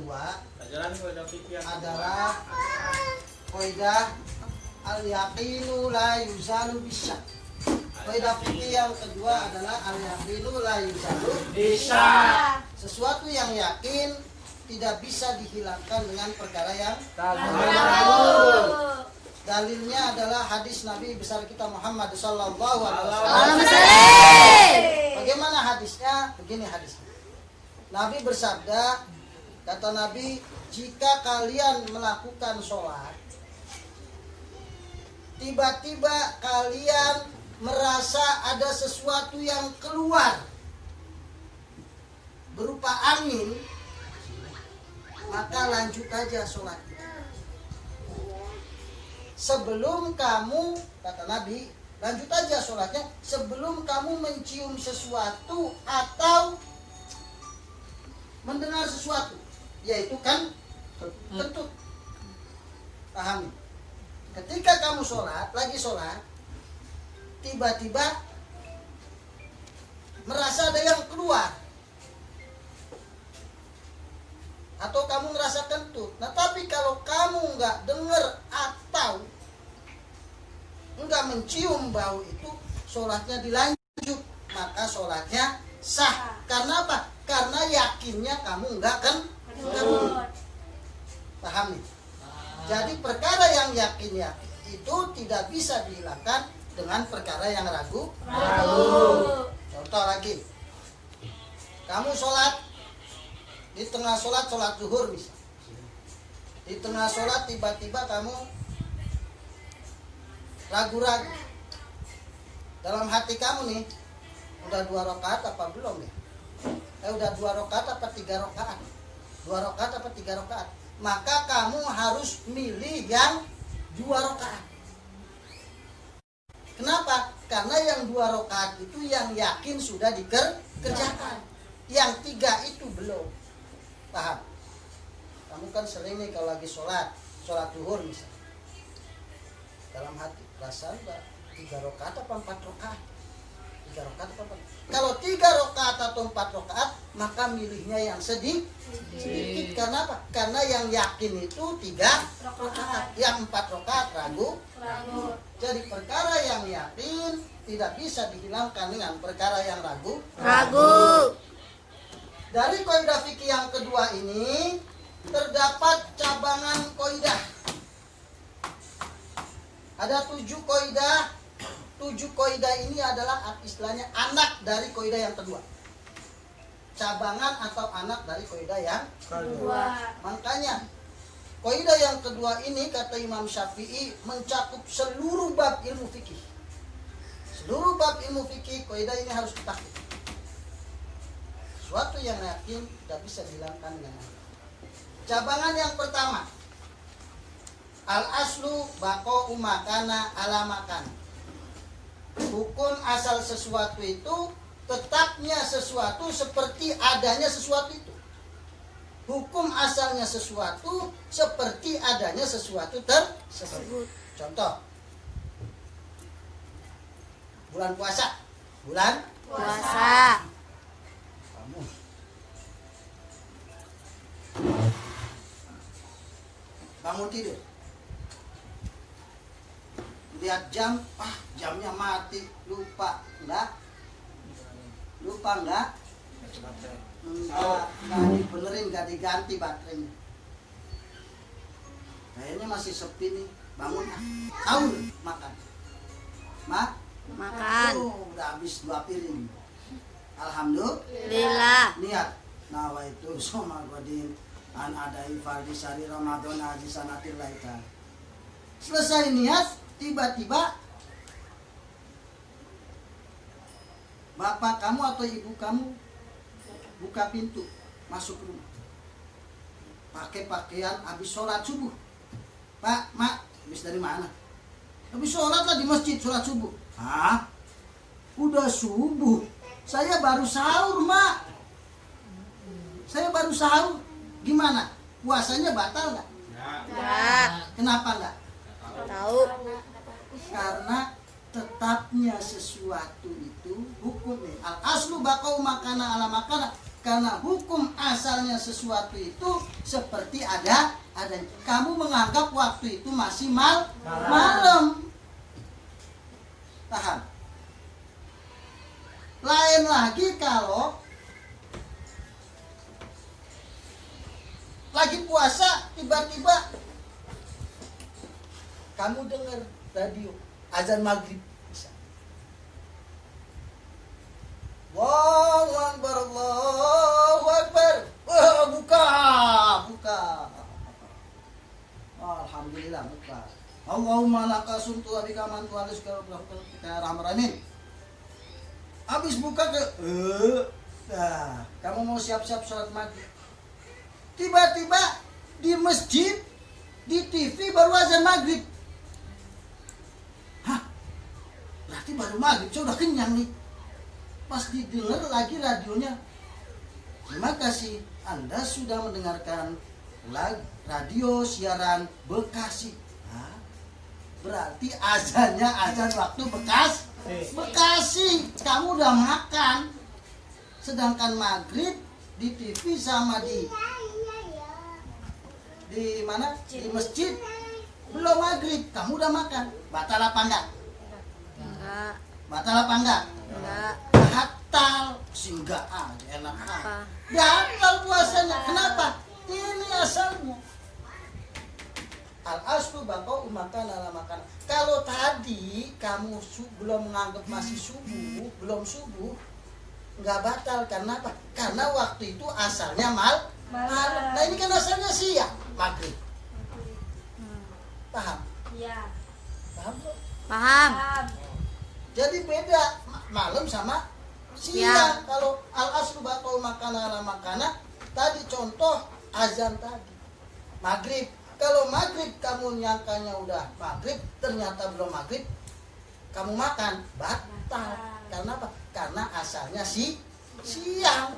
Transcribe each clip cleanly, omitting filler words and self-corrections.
kedua adalah kaidah al-yaqinu la yuzalu bisyak. Kaidah fikih yang kedua adalah al-yaqinu la yuzalu bisyak. Sesuatu yang yakin tidak bisa dihilangkan dengan perkara yang ragu. Dalilnya adalah hadis Nabi besar kita Muhammad sallallahu alaihi wasallam. Bagaimana hadisnya? Begini hadisnya. Nabi bersabda, kata Nabi, jika kalian melakukan sholat, tiba-tiba kalian merasa ada sesuatu yang keluar berupa angin, maka lanjut aja sholat. Sebelum kamu, kata Nabi, lanjut aja sholatnya sebelum kamu mencium sesuatu atau mendengar sesuatu, yaitu kan kentut. Pahami? Ketika kamu sholat, lagi sholat, tiba-tiba merasa ada yang keluar, atau kamu merasa kentut. Nah, tapi kalau kamu nggak dengar atau nggak mencium bau itu, sholatnya dilanjut, maka sholatnya sah. Karena apa? Karena yakinnya kamu nggak kentut. Paham nih? Jadi perkara yang yakin itu tidak bisa dihilangkan dengan perkara yang ragu. Contoh lagi, kamu sholat, di tengah sholat zuhur bisa. Di tengah sholat tiba-tiba kamu ragu-ragu. Dalam hati kamu nih, udah 2 rakaat apa belum nih? Udah 2 rakaat apa 3 rakaat? 2 rakaat apa 3 rakaat? Maka kamu harus milih yang 2 rakaat. Kenapa? Karena yang 2 rakaat itu yang yakin sudah dikerjakan. Yang 3 itu belum. Paham? Kamu kan sering nih kalau lagi sholat zuhur misalnya, dalam hati perasaan 3 rakaat apa 4 rakaat? 3 rakaat apa 4? Kalau 3 rakaat atau 4 rakaat, maka milihnya yang sedikit. Karena apa? Karena yang yakin itu 3 rakaat, yang 4 rakaat ragu. Jadi perkara yang yakin tidak bisa dihilangkan dengan perkara yang ragu. Dari kaidah fikih yang kedua ini terdapat cabangan kaidah. Ada 7 kaidah. 7 kaidah ini adalah istilahnya anak dari kaidah yang kedua. Cabangan atau anak dari kaidah yang kedua. Makanya kaidah yang kedua ini kata Imam Syafi'i mencakup seluruh bab ilmu fikih. Seluruh bab ilmu fikih kaidah ini harus ditakluk. Sesuatu yang yakin tidak bisa dihilangkan dengan Allah. Cabangan yang pertama, al-aslu baqa'u makana ala makan. Hukum asal sesuatu itu tetapnya sesuatu seperti adanya sesuatu itu. Hukum asalnya sesuatu seperti adanya sesuatu tersebut. Contoh, bulan puasa. Kamu bangun tidur, lihat jam, jamnya mati, lupa enggak? Enggak dibenerin, enggak diganti baterainya. Kayaknya masih sepi nih, bangun sahur, makan. Udah habis 2 piring. Alhamdulillah. Niat nawaitu somagodin an adai fardi syari Ramadan haji sanatil laita. Selesai niat, tiba-tiba bapak kamu atau ibu kamu buka pintu masuk rumah, pakai pakaian habis sholat subuh. Pak, mak, habis dari mana? Habis sholat lah di masjid, sholat subuh. Hah? Udah subuh? Saya baru sahur, mak. Saya baru sahur. Gimana? Puasanya batal nggak? Nggak. Kenapa nggak? Tahu. Karena tetapnya sesuatu itu hukumnya al aslu baqau makana ala makana. Karena hukum asalnya sesuatu itu seperti ada. Kamu menganggap waktu itu masih malam. Paham? Lain lagi kalau lagi puasa tiba-tiba kamu dengar radio azan maghrib. Allahu Akbar, Allahu Akbar. Buka. Alhamdulillah buka. Allahumma laka suntu abika man tu'alis kalau kita rahmaramin. Habis buka kamu mau siap-siap sholat maghrib. Tiba-tiba di masjid, di TV baru azan maghrib. Hah? Berarti baru maghrib, saya udah kenyang nih. Pas didengar lagi radionya, terima kasih Anda sudah mendengarkan radio siaran Bekasi. Nah, berarti azannya azan waktu Bekasi. Kamu udah makan, sedangkan maghrib di TV sama di mana? Di masjid belum maghrib, kamu udah makan. Batal apa enggak? Enggak. Batal apa enggak? Enggak. Batal, singgah aja enak aja. Batal puasanya. Kenapa? Ini asalnya. Al aslu baqa'u makan ala makan. Kalau tadi kamu belum menganggap masih subuh, belum subuh, nggak batal. Karena apa? Karena waktu itu asalnya malam. Nah ini kan asalnya siang, maghrib. Paham? Iya. Paham kok? Paham. Jadi beda malam sama siang. Kalau al aslu baqa'u makan ala makana, tadi contoh azan tadi maghrib. Kalau maghrib kamu nyangkanya udah maghrib, ternyata belum maghrib, kamu makan, batal. Karena apa? Karena asalnya siang.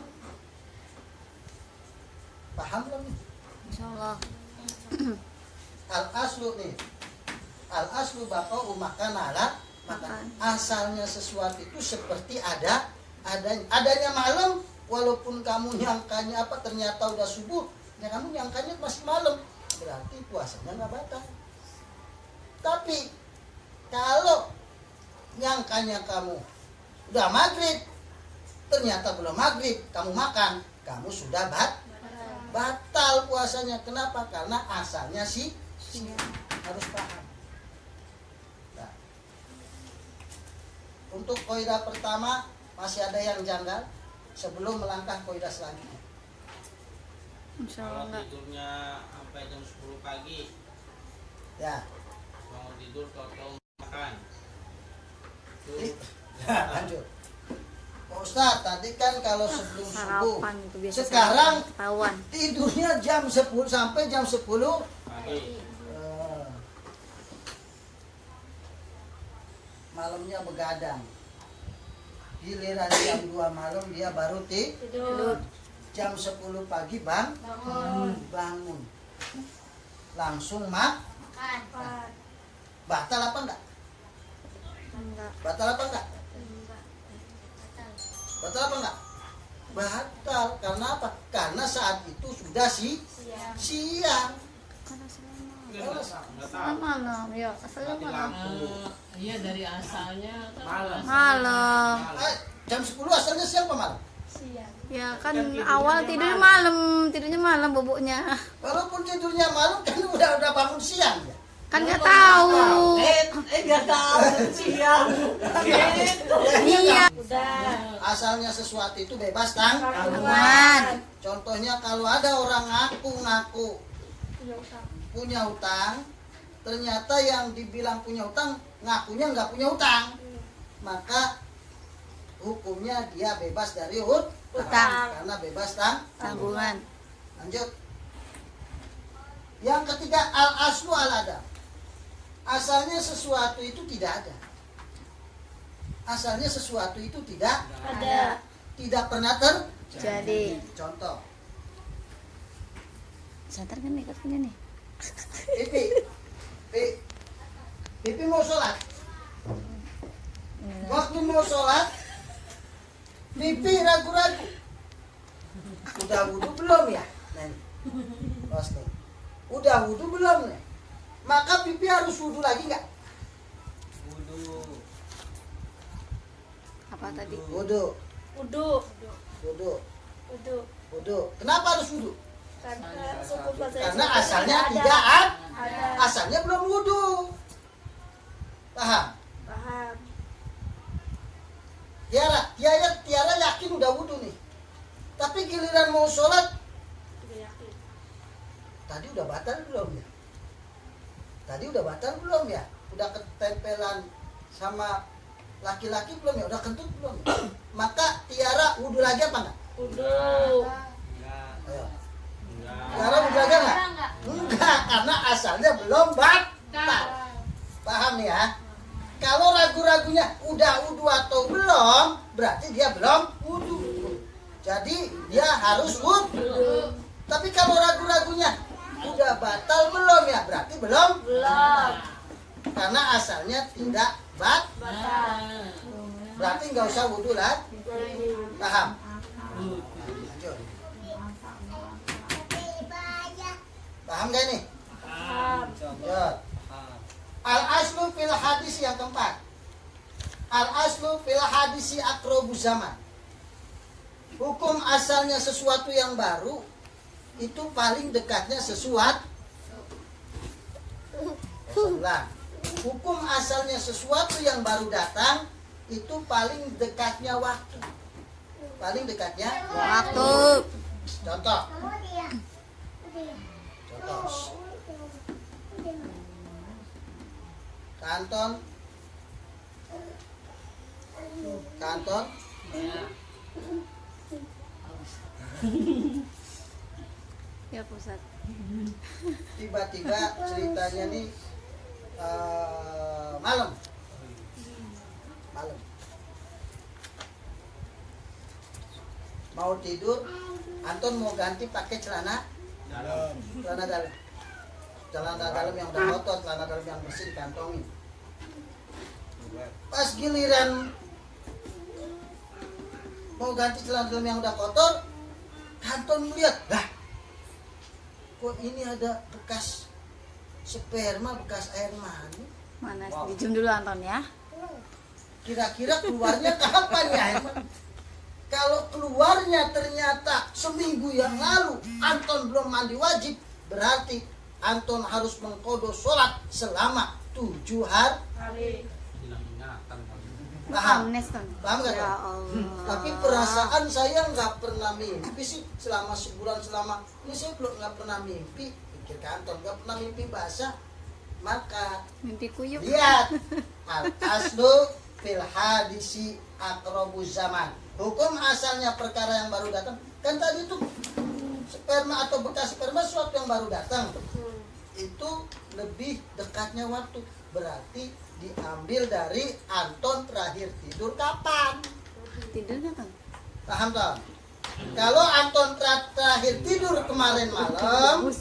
Paham belum? Insyaallah. Al aslu nih, al aslu baqa'u makan ala makan. Asalnya sesuatu itu seperti adanya malam, walaupun kamu nyangkanya apa ternyata udah subuh, ya kamu nyangkanya masih malam, berarti puasanya nggak batal. Tapi kalau nyangkanya kamu udah maghrib, ternyata belum maghrib, kamu makan, kamu sudah batal puasanya. Kenapa? Karena asalnya harus paham. Nah, untuk kaidah pertama masih ada yang janggal sebelum melangkah kaidah selanjutnya. Insyaallah Kalau enggak. tidurnya sampai jam 10 pagi, Ya. bangun tidur tau makan. Lanjut. Pak Ustadz, tadi kan kalau sebelum subuh, Sarapan itu biasa. sekarang ketahuan. tidurnya jam 10 sampai jam 10 Pagi. malamnya begadang. Giliran jam 2 malam dia baru Tidur. jam 10 pagi bangun. Langsung Makan. batal apa enggak? Enggak. Batal apa enggak? Batal apa enggak? Batal. Karena apa? Karena saat itu sudah siang. Karena selama Nggak tahu. malam ya, asalnya Mati malam. lampu. Iya dari asalnya kan Malam. Malam. Jam 10 asalnya siang apa malam? Siang. Ya kan awal tidurnya malam boboknya. Walaupun tidurnya malam kan udah bangun siang ya. Kan nggak tahu. nggak tahu siang gitu. Iya. Udah. Asalnya sesuatu itu bebas Aman. Contohnya kalau ada orang ngaku punya utang, ternyata yang dibilang punya utang ngakunya nggak punya utang, maka hukumnya dia bebas dari Utang. karena bebas Tanggungan. Lanjut. Yang ketiga, al aslu al ada. Asalnya sesuatu itu tidak ada. Asalnya sesuatu itu tidak pernah Jadi. Contoh, Santar kan nih katanya nih. Pipi mau sholat. Waktu mau sholat, Pipi ragu-ragu. Udah wudhu belum ya? Nih. Bos nih. Udah wudhu belum nih? Maka pipi harus wudhu lagi nggak? Wudhu. Apa tadi? Wudhu. Wudu. Wudhu. Wudu. Wudhu. Kenapa harus wudhu? Karena suku bahasa Karena Islam asalnya ada. tidak Ada. asalnya belum wudhu. Paham? Paham. Tiara yakin udah wudhu nih. Tapi giliran mau sholat, Tidak yakin. tadi udah batal belum ya? Tadi udah batal belum ya? Udah ketempelan sama laki-laki belum ya? Udah kentut belum ya? Maka Tiara wudhu lagi apa enggak? Wudu. Enggak. Ayo. Enggak. Tiara wudhu lagi enggak? Enggak, karena asalnya belum batal. Paham nih ya? Kalau ragu-ragunya udah wudhu atau belum, berarti dia belum wudhu. Jadi dia harus wudhu. Tapi kalau ragu-ragunya udah batal belum ya, berarti belum. Belum. Karena asalnya tidak batal. Batal. Berarti nggak usah wudhu lah. Paham? Lanjut. Paham gak nih? Paham. Lanjut. Al-aslu fil hadis yang keempat. Al-aslu fil hadisi akrobu zaman. Hukum asalnya sesuatu yang baru itu paling dekatnya sesuatu. Ulang. Hukum asalnya sesuatu yang baru datang itu paling dekatnya waktu. Paling dekatnya Waktu. Contoh. Contoh. Kanton. Kanton. Ya pusat. Tiba-tiba ceritanya nih malam. Mau tidur, Anton mau ganti pakai celana Dalam. dalam. Celana dalam yang udah kotor, celana dalam yang bersih dikantongin. Pas giliran mau ganti celana dalam yang udah kotor, Anton melihat, lah, kok ini ada bekas sperma, bekas air mani. Mana? Wow. Dijum dulu Anton ya. Kira-kira keluarnya kapan ya? Kalau keluarnya ternyata seminggu yang lalu Anton belum mandi wajib, berarti Anton harus mengkodo sholat selama 7 hari. Hilang ingatan. Paham? Amnes Ton. Paham nggak, Ya Ton? Allah. Tapi perasaan saya nggak pernah mimpi sih selama sebulan, selama ini saya belum nggak pernah mimpi. Pikir Anton nggak pernah mimpi basah. Maka Mimpi kuyup. lihat al aslu fil hadisi akrobu zaman. Hukum asalnya perkara yang baru datang. Kan tadi tuh sperma atau bekas sperma sesuatu yang baru datang. Itu lebih dekatnya waktu. Berarti diambil dari Anton terakhir tidur kapan? Tidurnya Ton. Paham toh? Kalau Anton terakhir tidur kemarin malam,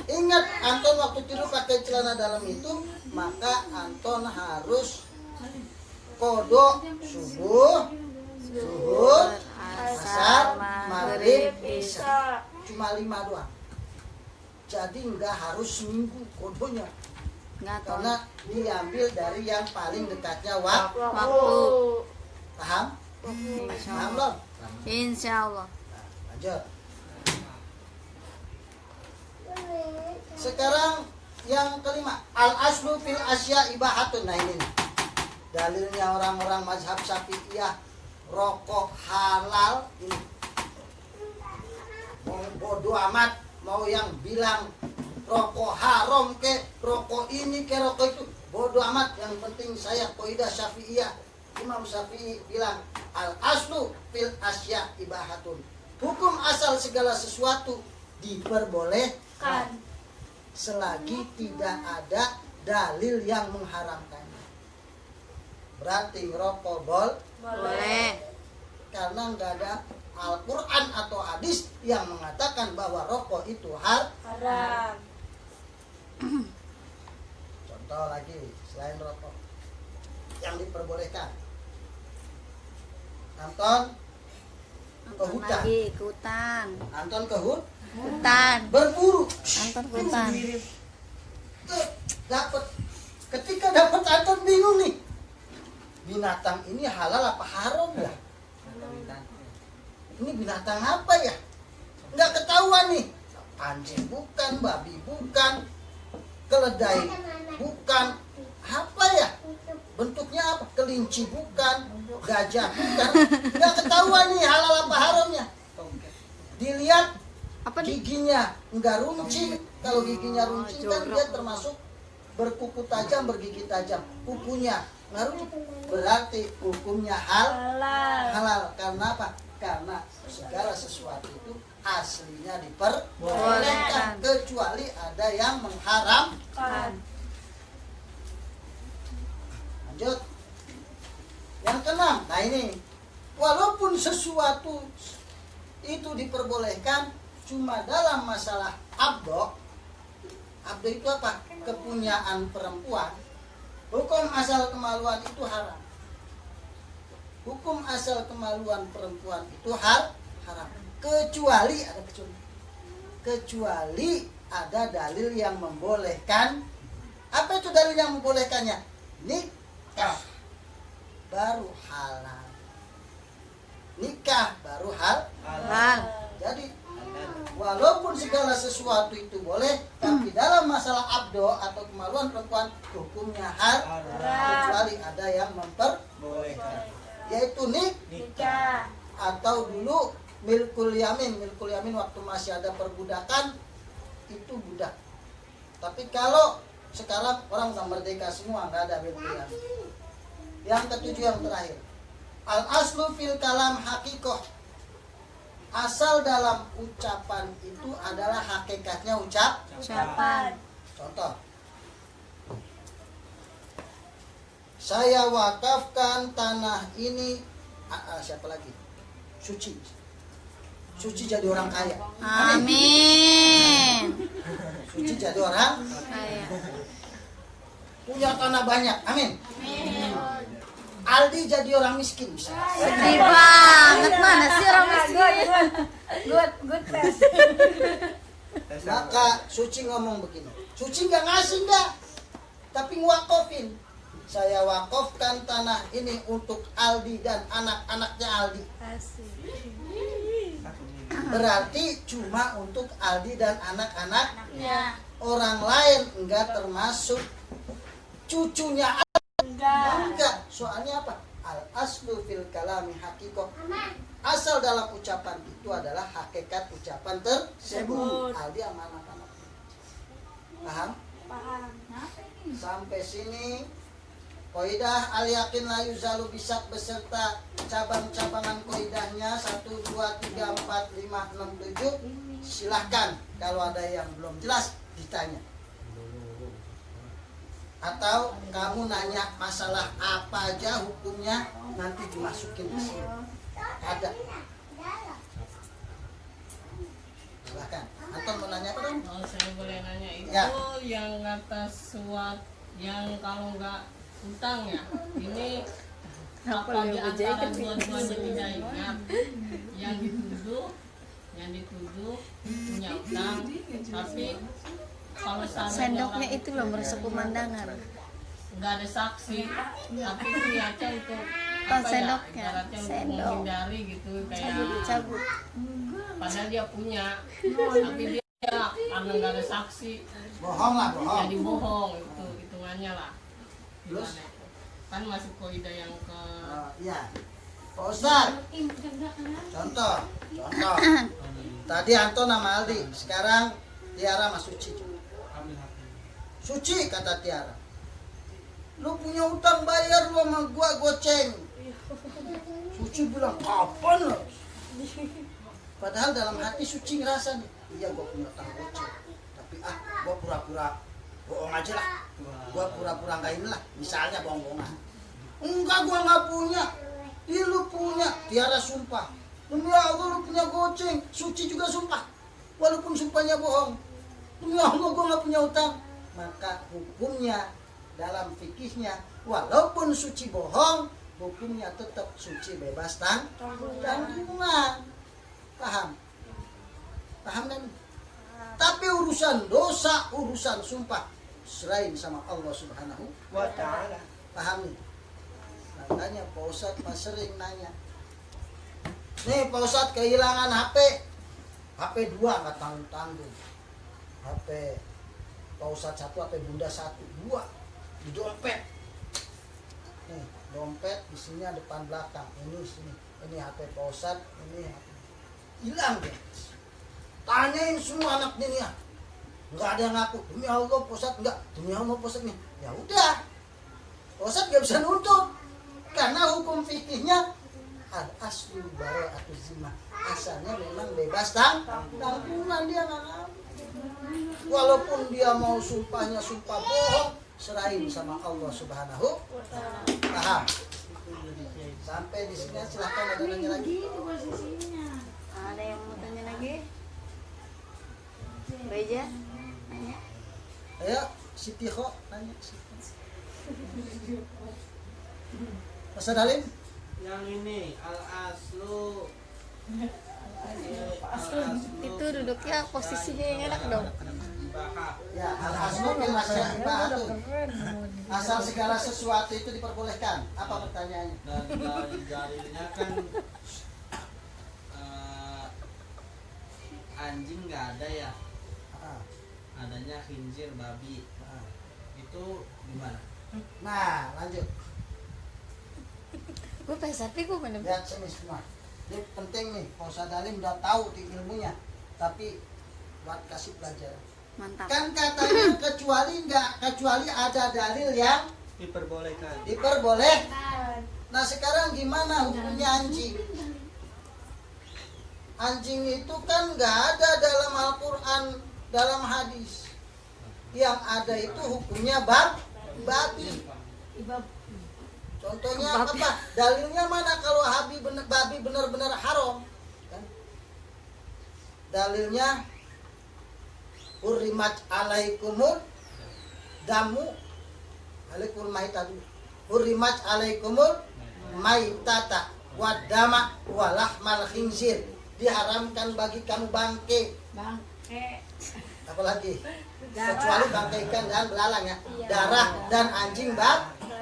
ingat Anton waktu tidur pakai celana dalam itu, maka Anton harus kodok subuh, zuhur, asar, maghrib, isya. Cuma 5 doang. Jadi nggak harus seminggu kodonya, Enggak Ton. karena diambil dari yang paling dekatnya waktu. Waktu. Paham? Insya Paham Allah. belum? Insya Allah. Lanjut. Sekarang yang kelima, al aslu fil asya ibahatun. Nah ini nih. Dalilnya orang-orang mazhab Syafi'iyah, rokok halal ini. Mau bodoh amat, mau yang bilang rokok haram ke, rokok ini ke, rokok itu, bodoh amat. Yang penting saya kaidah Syafi'iyah. Imam Syafi'i bilang al aslu fil asya ibahatun. Hukum asal segala sesuatu diperbolehkan selagi tidak ada dalil yang mengharamkannya. Berarti ngerokok Boleh. karena nggak ada Al-Quran atau hadis yang mengatakan bahwa rokok itu Haram. Contoh lagi selain rokok yang diperbolehkan. Anton Ke hutan. Lagi ke hutan. Anton ke Hutan. berburu. Anton ke hutan. Dapat. Ketika dapat Anton bingung nih. Binatang ini halal apa haram ya? Ini binatang apa ya? Nggak ketahuan nih. Anjing bukan, babi bukan, keledai bukan, apa ya? Bentuknya apa? Kelinci bukan, gajah bukan. Nggak ketahuan nih halal apa haramnya. Dilihat Apa di? giginya nggak runcing. Kalau giginya runcing kan dia termasuk berkuku tajam, bergigi tajam. Kukunya nggak runcing, berarti hukumnya Halal. halal. Karena apa? Karena segala sesuatu itu aslinya diperbolehkan, kecuali ada yang mengharamkan. Lanjut. Yang keenam, nah ini, walaupun sesuatu itu diperbolehkan cuma dalam masalah abdo. Abdo itu apa? Kepunyaan perempuan. Hukum asal kemaluan itu haram. Hukum asal kemaluan perempuan itu haram. Kecuali ada dalil yang membolehkan. Apa itu dalil yang membolehkannya? Nikah baru halal. Nikah baru Halal. Jadi walaupun segala sesuatu itu boleh, tapi dalam masalah abdo atau kemaluan perempuan hukumnya haram, kecuali ada yang memperbolehkan, yaitu Nikah. atau dulu milkul yamin waktu masih ada perbudakan itu budak. Tapi kalau sekarang orang udah merdeka semua, nggak ada milkul yamin. Yang ketujuh, yang terakhir, al aslu fil kalam hakikoh. Asal dalam ucapan itu adalah hakikatnya Ucapan. Contoh, saya wakafkan tanah ini. Siapa lagi? Suci jadi orang kaya. Amin. Suci jadi orang Kaya. punya tanah banyak. Amin. Aldi jadi orang miskin misalnya. Sedih banget, mana sih orang miskin? Good test. Maka Suci ngomong begini. Suci nggak ngasih nggak, tapi ngwakofin. Saya wakofkan tanah ini untuk Aldi dan anak-anaknya Aldi. Berarti cuma untuk Aldi dan anak-anak. Ya. Orang lain enggak termasuk. Cucunya enggak. Soalnya apa? Al aslu fil kalami hakikoh. Asal dalam ucapan itu adalah hakikat ucapan tersebut. Aldi sama anak-anak. Paham? Paham. Sampai sini Qaidah al-yakin la yuzalu bisak beserta cabang-cabangan qaidahnya 1, 2, 3, 4, 5, 6, 7. Silahkan kalau ada yang belum jelas ditanya. Atau kamu nanya masalah apa aja hukumnya nanti dimasukin di sini. Ada. Silahkan. Anton mau nanya apa dong? Kalau saya boleh nanya itu Ya. yang atas suat yang kalau nggak utang ya ini apa di antara dua-duanya tidak ingat yang dituduh punya utang, tapi kalau Sendoknya itu loh merusak pemandangan. nggak ada saksi, tapi niatnya itu Oh, apa sendoknya. ya, ibaratnya untuk Sendok. menghindari gitu kayak Cabut. padahal dia punya, tapi dia karena nggak ada saksi Bohong lah, bohong. jadi bohong, itu hitungannya lah. Terus? Gimana itu? Kan masih kaidah yang ke Iya. Pak Ustadz, contoh. Tadi Anton sama Aldi, sekarang Tiara sama Suci. Suci, kata Tiara, lu punya utang bayar lu sama gua goceng. Suci bilang, kapan lo? Padahal dalam hati Suci ngerasa nih, iya gua punya utang goceng, tapi gua pura-pura bohong aja lah. Gua pura-pura nggak ini lah, misalnya bohong-bohongan. Enggak, gua nggak punya. Iya lu punya. Tiara sumpah, demi Allah lu punya goceng. Suci juga sumpah, walaupun sumpahnya bohong. Demi Allah gua nggak punya utang. Maka hukumnya dalam fikihnya, walaupun Suci bohong, hukumnya tetap Suci bebas tanggungan. Paham? Paham kan? Tapi urusan dosa, urusan sumpah, serahin sama Allah Subhanahu wa Ta'ala. Paham nih? Makanya Pak Ustadz mas sering nanya, nih Pak Ustadz kehilangan HP 2 nggak tanggung-tanggung, HP Pak Ustadz 1, HP Bunda 1, 2 di dompet. Nih dompet isinya depan belakang, ini sini, ini HP Pak Ustadz, ini HP. Hilang deh. Tanyain semua anak ini ya, nggak ada yang ngaku. Demi Allah Pak Ustadz, enggak, demi Allah Pak Ustadz nih. Ya udah, Pak Ustadz nggak bisa nuntut karena hukum fikihnya al aslu bara'atuz zimah, asalnya memang bebas tanggungan, dia nggak ngaku. Walaupun dia mau sumpahnya sumpah bohong, serahin sama Allah Subhanahu wa Ta'ala. Paham? Sampai di sini silahkan, ada nanya lagi. Ada yang mau tanya lagi? Beja? Nanya? Ayo, Siti Kho, nanya Siti. Mas Dalim? Yang ini al-aslu Itu duduknya posisinya yang enak dong. bahak Ya, al-aslu min masyarakat ibahatun. Asal segala sesuatu itu diperbolehkan. Apa pertanyaannya? dan dari dalilnya kan anjing nggak ada ya, Ah, adanya khinzir babi, ah. itu gimana? Nah, lanjut. Gue tapi gue bener. Lihat sini semua. Ini penting nih, Pak Ustadz Dalim udah tahu di ilmunya, tapi buat kasih pelajaran. Mantap. Kan katanya kecuali ada dalil yang Diperbolehkan. diperbolehkan. Nah sekarang gimana hukumnya anjing? Anjing itu kan nggak ada dalam Al-Quran, dalam hadis. Yang ada itu hukumnya babi. Contohnya apa? Dalilnya mana kalau babi benar-benar haram? Kan? Dalilnya hurrimat alaikumul damu alaikumul maitatu. Hurrimat alaikumul maitata wadama walahmal khinzir. Diharamkan bagi kamu bangke. Apalagi? Kecuali bangkai ikan dan belalang ya. Darah dan anjing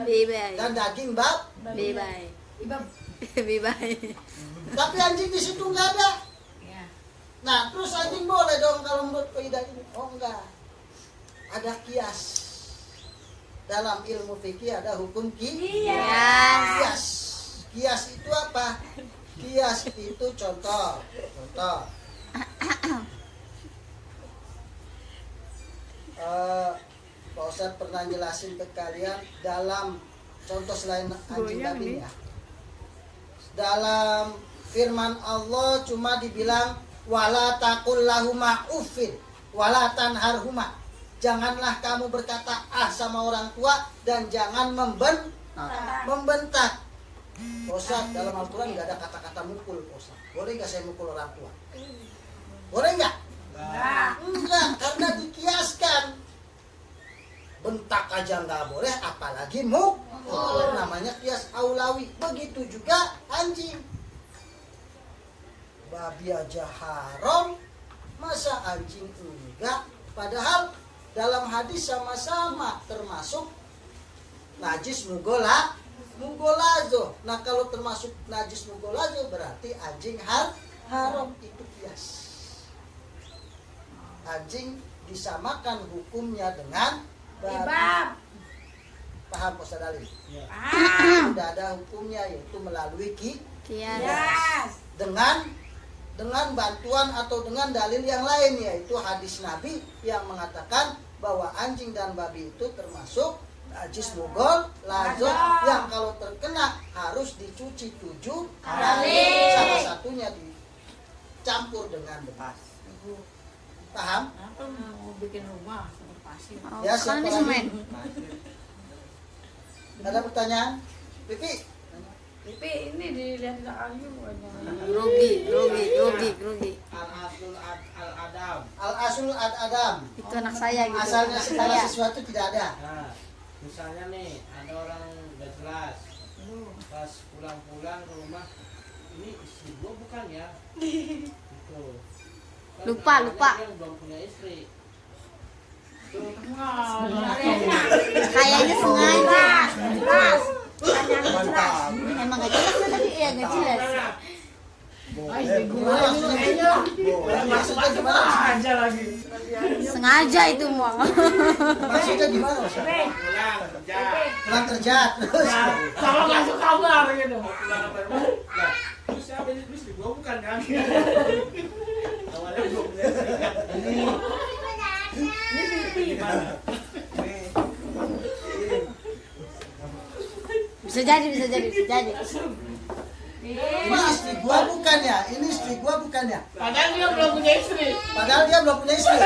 Bye-bye. dan daging bab. Bye-bye. Bye-bye. Tapi anjing di situ nggak ada. Nah, terus anjing boleh dong kalau menurut kaidah ini? Oh enggak. Ada kias. Dalam ilmu fikih ada hukum kias. Kias itu apa? Kias itu contoh. Pak Ustadz pernah jelasin ke kalian dalam contoh selain anjing babi ya. Dalam firman Allah cuma dibilang wala taqul lahuma uffin wala tanharhuma. Janganlah kamu berkata sama orang tua dan jangan membentak. Pak Ustadz, dalam Al-Quran nggak ada kata-kata mukul, Pak Ustadz. Boleh nggak saya mukul orang tua? Boleh nggak? Enggak, karena dikiaskan. Bentak aja nggak boleh, apalagi mukul. Namanya kias aulawi. Begitu juga anjing. Babi aja haram, masa anjing enggak? Padahal dalam hadis sama-sama termasuk najis mugolazo. Nah kalau termasuk najis mugolazo berarti anjing haram, itu kias. Anjing disamakan hukumnya dengan babi. Paham Pak Ustadz Ali? Ya. Sudah ada hukumnya yaitu melalui Kias. dengan bantuan atau dengan dalil yang lain yaitu hadis Nabi yang mengatakan bahwa anjing dan babi itu termasuk najis mugolazo yang kalau terkena harus dicuci 7 kali. Salah satunya dicampur dengan beras. Paham? Mau bikin rumah pasir. Oh, Ya, sekarang siapa ini lagi? semen. Ada pertanyaan? Pipi? Tapi ini dilihat di kayu aja. Grogi. Al-aslul al-adam. Al-asul ad-adam. Itu anak saya gitu. Asalnya Anak segala saya. sesuatu tidak ada. Nah, misalnya nih ada orang gak jelas, pas pulang-pulang ke rumah, ini istri gua bukan ya? Tuh. Kan Lupa, lupa. dia belum punya istri. Kayaknya sengaja. Jelas. Mantap. Emang gak jelas kan tadi? Iya gak jelas. Maksudnya gimana? Aja lagi. Sengaja itu mau. Maksudnya gimana? Ustaz? Pulang kerja. Pulang kerja terus. Sama masuk kamar gitu. Mau pulang apa rumah? Lah, terus siapa ini istri gua bukan kan? Awalnya belum punya istri kan. Ini pipi. Bisa jadi, bisa jadi, bisa jadi. Ini istri gua bukan ya? Ini istri gua bukan ya? Padahal dia belum punya istri. Padahal dia belum punya istri.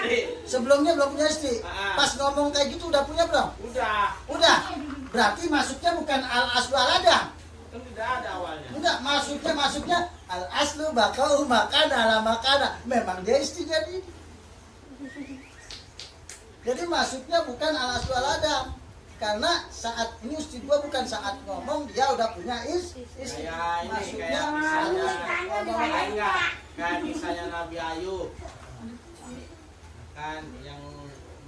Istri. Sebelumnya belum punya istri. Ah. Pas ngomong kayak gitu udah punya belum? Udah. Udah. Berarti masuknya bukan al aslu al adam. Kan tidak ada awalnya. Enggak, masuknya al aslu bakau makana ala makana. Memang dia istrinya dia. Jadi masuknya bukan al aslu al adam. Karena saat ini istri gua bukan saat ngomong dia udah punya istri. Kayak ini Masuknya kayak kisahnya al- enggak kayak kisahnya Nabi Ayub kan yang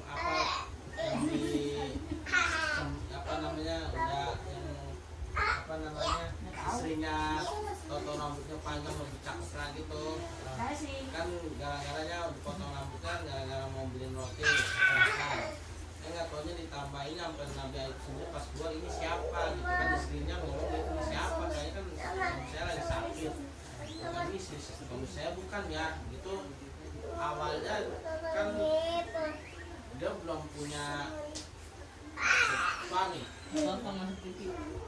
apa yang di apa namanya udah yang apa namanya istrinya toto rambutnya panjang lebih cakep lagi tuh kan gara-garanya dipotong rambutnya gara-gara mau beliin roti nggak taunya ditambahin sampai Nabi Ayub sendiri pas gua ini siapa gitu kan istrinya ngomong ini siapa kayaknya kan suami saya lagi sakit bukan ini istri suami saya bukan ya gitu awalnya kan dia belum punya suami. Bapak masuk pipi.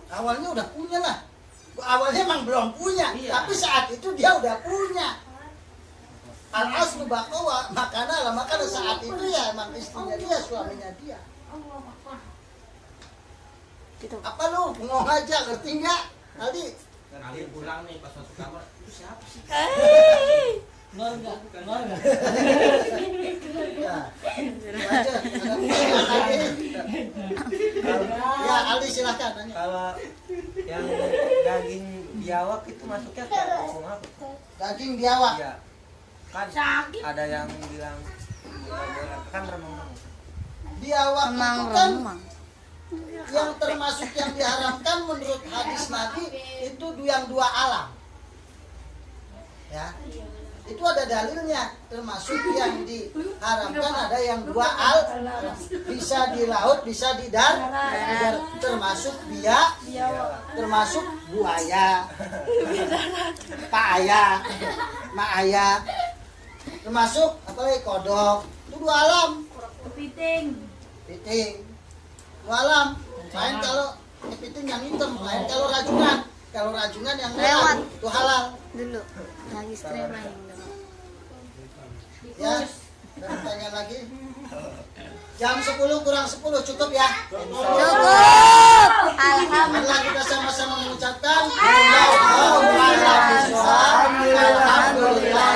Awalnya udah punya lah. Awalnya emang belum punya, Iya. tapi saat itu dia udah punya. Al aslu baqawa makana lah makana saat itu ya emang istrinya dia, suaminya dia. Gitu. Apa lu ngomong aja ngerti nggak? Tadi Kali pulang nih pas masuk kamar itu siapa sih? Keluarga. ya. Aja. Ya Aldi silahkan nanya. Kalau yang daging biawak itu masuknya ke hukum apa? Daging biawak. Iya. Kan ada yang bilang kan remang. Biawak Emang itu kan remang. yang termasuk yang diharamkan menurut hadis Nabi itu yang dua alam. Ya. Itu ada dalilnya, termasuk yang diharamkan ada yang dua bisa di laut, bisa di darat, termasuk termasuk buaya, paaya, maaya, termasuk apa lagi kodok, itu dua alam. Kepiting. Piting, dua alam. Lain kalau kepiting yang hitam, lain kalau rajungan. Kalau rajungan yang merah, Lewat. itu halal. Dulu lagi streaming. Ya, dan tanya lagi. Jam 10 kurang 10 cukup ya? Cukup. Alhamdulillah. Marilah kita sama-sama mengucapkan Alhamdulillah.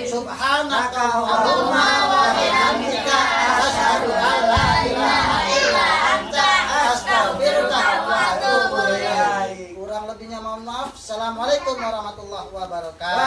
Subhanaka Allahumma wa bihamdika asyhadu an la ilaha illa anta astaghfiruka wa atubu ilaik. Kurang lebihnya mohon maaf. Assalamualaikum warahmatullahi wabarakatuh.